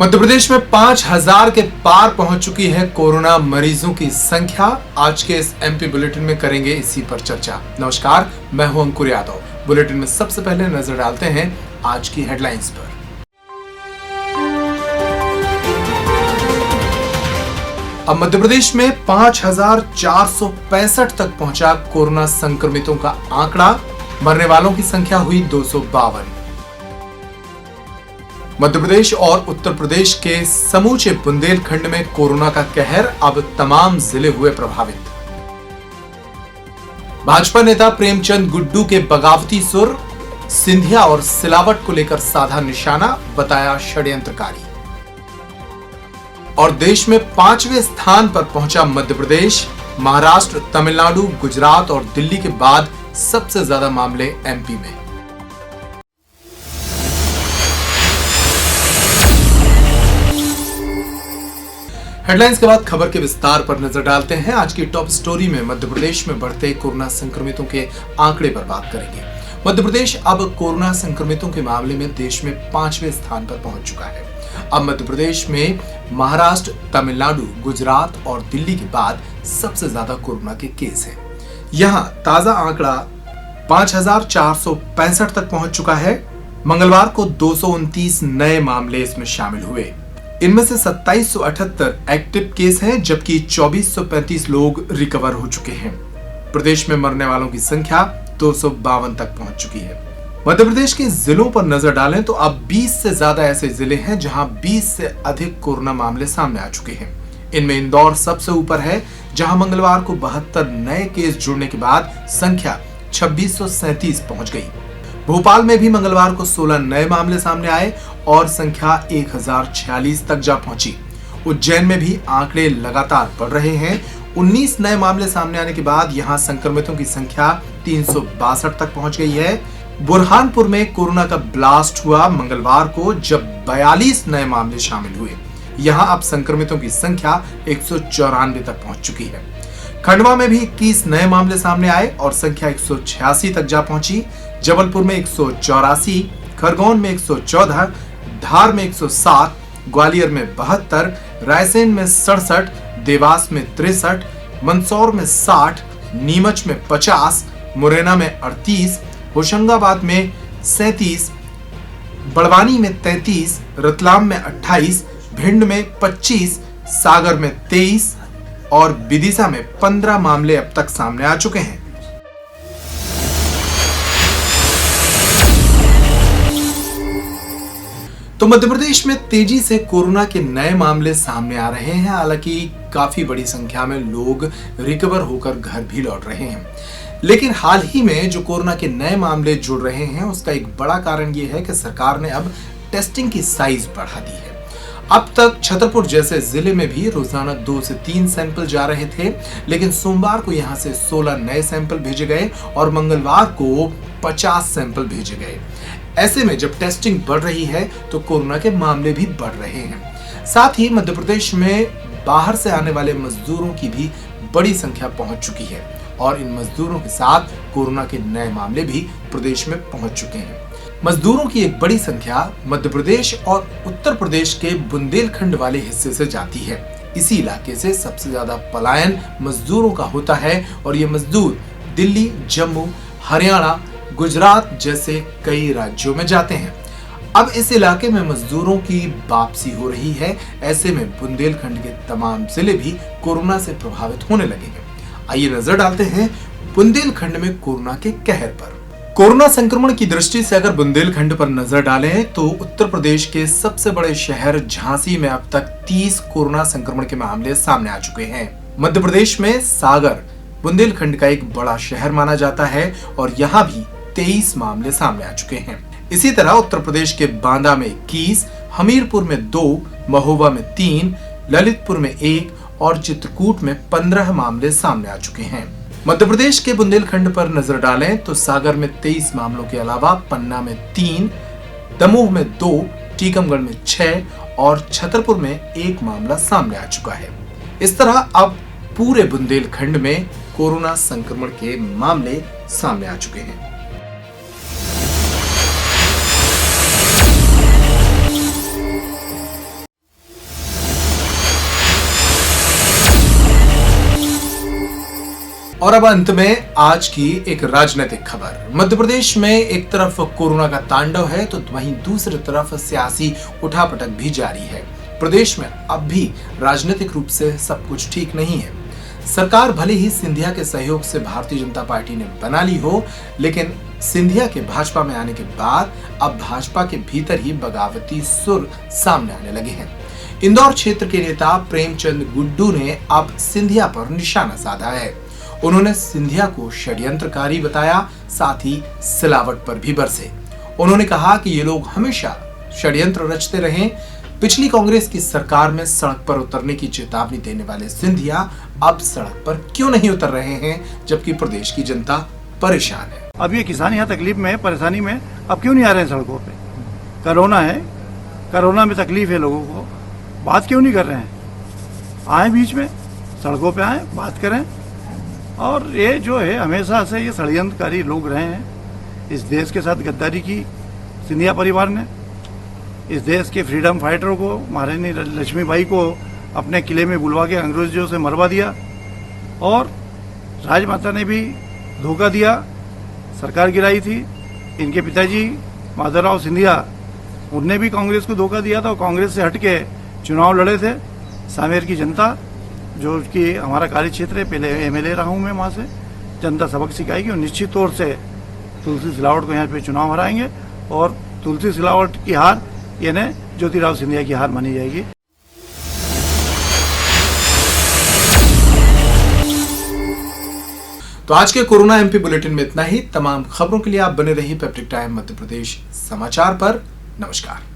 मध्य प्रदेश में 5000 के पार पहुंच चुकी है कोरोना मरीजों की संख्या। आज के इस एमपी बुलेटिन में करेंगे इसी पर चर्चा। नमस्कार, मैं हूं अंकुर यादव। बुलेटिन में सबसे पहले नजर डालते हैं आज की हेडलाइंस पर। अब मध्य प्रदेश में 5465 तक पहुंचा कोरोना संक्रमितों का आंकड़ा। मरने वालों की संख्या हुई 252। मध्य प्रदेश और उत्तर प्रदेश के समूचे बुंदेलखंड में कोरोना का कहर, अब तमाम जिले हुए प्रभावित। भाजपा नेता प्रेमचंद गुड्डू के बगावती सुर, सिंधिया और सिलावट को लेकर साधा निशाना, बताया षड्यंत्रकारी। और देश में 5वें स्थान पर पहुंचा मध्य प्रदेश। महाराष्ट्र, तमिलनाडु, गुजरात और दिल्ली के बाद सबसे ज्यादा मामले एमपी में। हेडलाइंस के बाद खबर के विस्तार पर नजर डालते हैं। आज की टॉप स्टोरी में मध्य प्रदेश में बढ़ते कोरोना संक्रमितों के आंकड़े पर बात करेंगे। मध्य प्रदेश अब कोरोना संक्रमितों के मामले में देश में 5वें स्थान पर पहुंच चुका है। अब मध्य प्रदेश में महाराष्ट्र, तमिलनाडु, गुजरात और दिल्ली के बाद सबसे ज्यादा कोरोना के केस हैं। यहां ताजा आंकड़ा 5465 तक पहुंच चुका है। मंगलवार को 229 नए मामले इसमें शामिल हुए। इनमें से 2778 एक्टिव केस हैं, जबकि 2435 लोग रिकवर हो चुके हैं। प्रदेश में मरने वालों की संख्या 252 तक पहुंच चुकी है। मध्य प्रदेश के जिलों पर नजर डालें तो अब 20 से ज्यादा ऐसे जिले हैं जहां 20 से अधिक कोरोना मामले सामने आ चुके हैं। इनमें इंदौर सबसे ऊपर है, जहां मंगलवार को 72 नए केस जुड़ने के बाद संख्या 2637 पहुंच गई। भोपाल में भी मंगलवार को 16 नए मामले सामने आए और संख्या 1046 तक जा पहुंची। उज्जैन में भी आंकड़े लगातार बढ़ रहे हैं। 19 नए मामले सामने आने के बाद यहां संक्रमितों की संख्या 362 तक पहुंच गई है। बुरहानपुर में कोरोना का ब्लास्ट हुआ मंगलवार को, जब 42 नए मामले शामिल हुए। यहां अब संक्रमितों की संख्या 194 तक पहुंच चुकी है। खंडवा में भी 21 नए मामले सामने आए और संख्या 186 तक जा पहुंची। जबलपुर में 184, खरगोन में 114, धार में 107, ग्वालियर में 72, रायसेन में 67, देवास में 63, मंदसौर में 60, नीमच में 50, मुरैना में 38, होशंगाबाद में 37, बड़वानी में 33, रतलाम में 28, भिंड में 25, सागर में 23 और विदिशा में 15 मामले अब तक सामने आ चुके हैं। तो मध्य प्रदेश में तेजी से कोरोना के नए मामले सामने आ रहे हैं। हालांकि काफी बड़ी संख्या में लोग रिकवर होकर घर भी लौट रहे हैं, लेकिन हाल ही में जो कोरोना के नए मामले जुड़ रहे हैं उसका एक बड़ा कारण ये है कि सरकार ने अब टेस्टिंग की साइज बढ़ा दी है। अब तक छतरपुर जैसे जिले में भी रोजाना 2 से 3 सैंपल जा रहे थे, लेकिन सोमवार को यहां से 16 नए सैंपल भेजे गए और मंगलवार को 50 सैंपल भेजे गए। ऐसे में जब टेस्टिंग बढ़ रही है तो कोरोना के मामले भी बढ़ रहे हैं। साथ ही मध्य प्रदेश में बाहर से आने वाले मजदूरों की भी बड़ी संख्या पहुंच चुकी है और इन मजदूरों के साथ कोरोना के नए मामले भी प्रदेश में पहुंच चुके हैं। मजदूरों की एक बड़ी संख्या मध्य प्रदेश और उत्तर प्रदेश के बुंदेलखंड वाले हिस्से से जाती है। इसी इलाके से सबसे ज्यादा पलायन मजदूरों का होता है और ये मजदूर दिल्ली, जम्मू, हरियाणा, गुजरात जैसे कई राज्यों में जाते हैं। अब इस इलाके में मजदूरों की वापसी हो रही है। ऐसे में बुंदेलखंड के तमाम जिले भी कोरोना से प्रभावित होने लगे हैं। आइए नजर डालते हैं बुंदेलखंड में कोरोना के कहर पर। कोरोना संक्रमण की दृष्टि से अगर बुंदेलखंड पर नजर डालें तो उत्तर प्रदेश के सबसे बड़े शहर झांसी में अब तक 30 कोरोना संक्रमण के मामले सामने आ चुके हैं। मध्य प्रदेश में सागर बुंदेलखंड का एक बड़ा शहर माना जाता है और यहाँ भी 23 मामले सामने आ चुके हैं। इसी तरह उत्तर प्रदेश के बांदा में 21, हमीरपुर में 2, महोबा में 3, ललितपुर में 1 और चित्रकूट में 15 मामले सामने आ चुके हैं। मध्य प्रदेश के बुंदेलखंड पर नजर डालें तो सागर में 23 मामलों के अलावा पन्ना में 3, दमोह में 2, टीकमगढ़ में 6 और छतरपुर में 1 मामला सामने आ चुका है। इस तरह अब पूरे बुंदेलखंड में कोरोना संक्रमण के मामले सामने आ चुके हैं। और अब अंत में आज की एक राजनीतिक खबर। मध्य प्रदेश में एक तरफ कोरोना का तांडव है तो वहीं दूसरी तरफ सियासी उठापटक भी जारी है। प्रदेश में अब भी राजनीतिक रूप से सब कुछ ठीक नहीं है। सरकार भले ही सिंधिया के सहयोग से भारतीय जनता पार्टी ने बना ली हो, लेकिन सिंधिया के भाजपा में आने के बाद अब भाजपा के भीतर ही बगावती सुर सामने आने लगे हैं। इंदौर क्षेत्र के नेता प्रेमचंद गुड्डू ने अब सिंधिया पर निशाना साधा है। उन्होंने सिंधिया को षड्यंत्रकारी बताया, साथ ही सिलावट पर भी बरसे। उन्होंने कहा कि ये लोग हमेशा षड्यंत्र रचते रहे। पिछली कांग्रेस की सरकार में सड़क पर उतरने की चेतावनी देने वाले सिंधिया अब सड़क पर क्यों नहीं उतर रहे हैं, जबकि प्रदेश की जनता परेशान है। अब ये किसान यहाँ तकलीफ में, परेशानी में अब क्यों नहीं आ रहे हैं सड़कों पे? कोरोना है, कोरोना में तकलीफ है लोगों को, बात क्यों नहीं कर रहे हैं? आए बीच में, सड़कों पे आए, बात करें। और ये जो है हमेशा से ये षड्यंत्रकारी लोग रहे हैं। इस देश के साथ गद्दारी की सिंधिया परिवार ने। इस देश के फ्रीडम फाइटरों को, महारानी लक्ष्मीबाई को अपने किले में बुलवा के अंग्रेजों से मरवा दिया। और राजमाता ने भी धोखा दिया, सरकार गिराई थी। इनके पिताजी माधवराव सिंधिया, उनने भी कांग्रेस को धोखा दिया था और कांग्रेस से हट के चुनाव लड़े थे। सांवेर की जनता, जो कि हमारा कार्य क्षेत्र है, पहले एमएलए रहा हूँ मैं, वहाँ से जनता सबक सिखाएगी और निश्चित तौर से तुलसी सिलावट को यहाँ पे चुनाव हराएंगे। और तुलसी सिलावट की हार यानी ज्योतिराव सिंधिया की हार मानी जाएगी। तो आज के कोरोना एमपी बुलेटिन में इतना ही। तमाम खबरों के लिए आप बने रहिए पैट्रिक टाइम मध्य प्रदेश समाचार पर। नमस्कार।